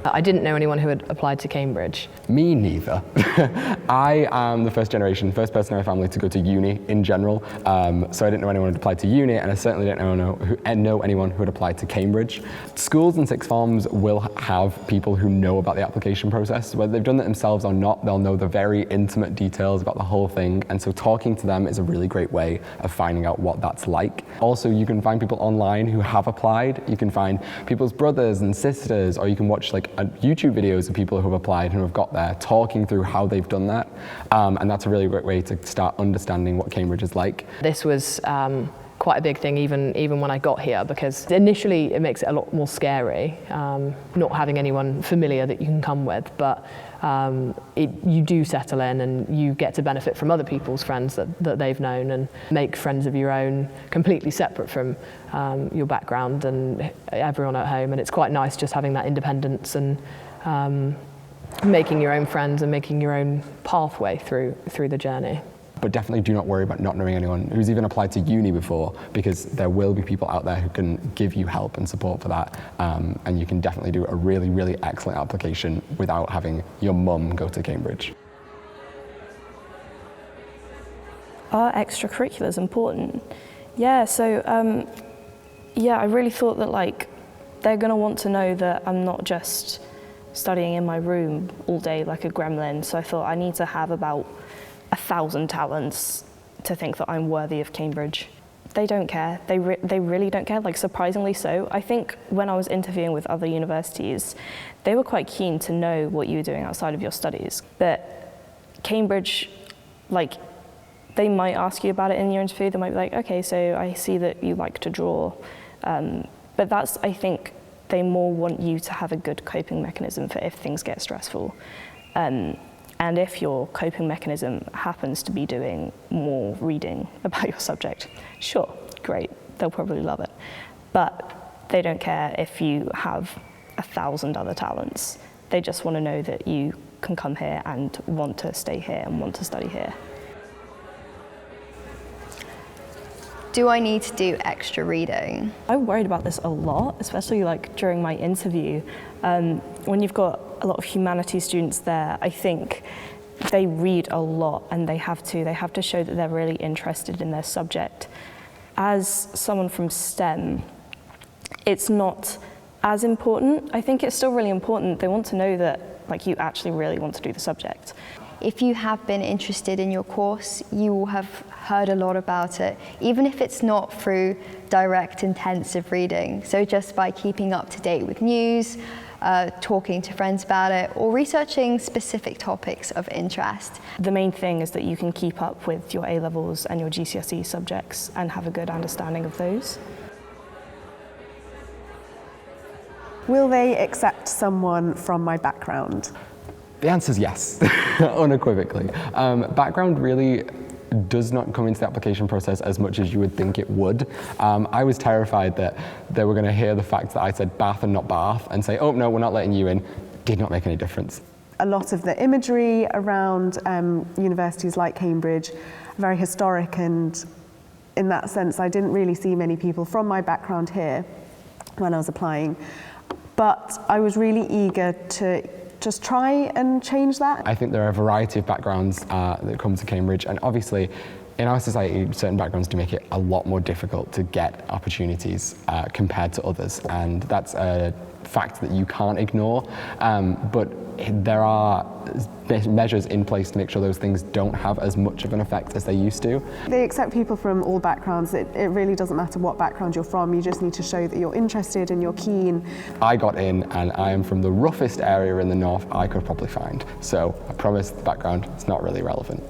I didn't know anyone who had applied to Cambridge. Me neither. I am the first person in my family to go to uni in general, so I didn't know anyone who had applied to uni, and I certainly didn't know anyone who had applied to Cambridge. Schools and sixth forms will have people who know about the application process. Whether they've done it themselves or not, they'll know the very intimate details about the whole thing, and so talking to them is a really great way of finding out what that's like. Also, you can find people online who have applied. You can find people's brothers and sisters, or you can watch YouTube videos of people who have applied and who have got there, talking through how they've done that, and that's a really great way to start understanding what Cambridge is like. This was quite a big thing even when I got here, because initially it makes it a lot more scary, not having anyone familiar that you can come with, but you do settle in and you get to benefit from other people's friends that they've known and make friends of your own completely separate from your background and everyone at home, and it's quite nice just having that independence and making your own friends and making your own pathway through the journey. But definitely do not worry about not knowing anyone who's even applied to uni before, because there will be people out there who can give you help and support for that, and you can definitely do a really, really excellent application without having your mum go to Cambridge. Are extracurriculars important? Yeah, so I really thought that they're going to want to know that I'm not just studying in my room all day like a gremlin, so I thought I need to have about 1,000 talents to think that I'm worthy of Cambridge. They don't care. They really don't care, surprisingly so. I think when I was interviewing with other universities, they were quite keen to know what you were doing outside of your studies. But Cambridge, they might ask you about it in your interview. They might be like, okay, so I see that you like to draw. But I think they more want you to have a good coping mechanism for if things get stressful. And if your coping mechanism happens to be doing more reading about your subject, sure, great, they'll probably love it. But they don't care if you have 1,000 other talents. They just want to know that you can come here and want to stay here and want to study here. Do I need to do extra reading? I worried about this a lot, especially during my interview. When you've got a lot of humanities students there, I think they read a lot and they have to show that they're really interested in their subject. As someone from STEM, it's not as important. I think it's still really important. They want to know that you actually really want to do the subject. If you have been interested in your course, you will have heard a lot about it, even if it's not through direct intensive reading. So just by keeping up to date with news, talking to friends about it, or researching specific topics of interest. The main thing is that you can keep up with your A-levels and your GCSE subjects and have a good understanding of those. Will they accept someone from my background? The answer is yes, unequivocally. Background really does not come into the application process as much as you would think it would. I was terrified that they were going to hear the fact that I said Bath and not Bath and say, oh no, we're not letting you in. Did not make any difference. A lot of the imagery around universities like Cambridge are very historic, and in that sense I didn't really see many people from my background here when I was applying. But I was really eager to just try and change that. I think there are a variety of backgrounds that come to Cambridge, and obviously in our society certain backgrounds do make it a lot more difficult to get opportunities compared to others, and that's a fact that you can't ignore, but there are measures in place to make sure those things don't have as much of an effect as they used to. They accept people from all backgrounds. It really doesn't matter what background you're from, you just need to show that you're interested and you're keen. I got in and I am from the roughest area in the north I could probably find, so I promise the background is not really relevant.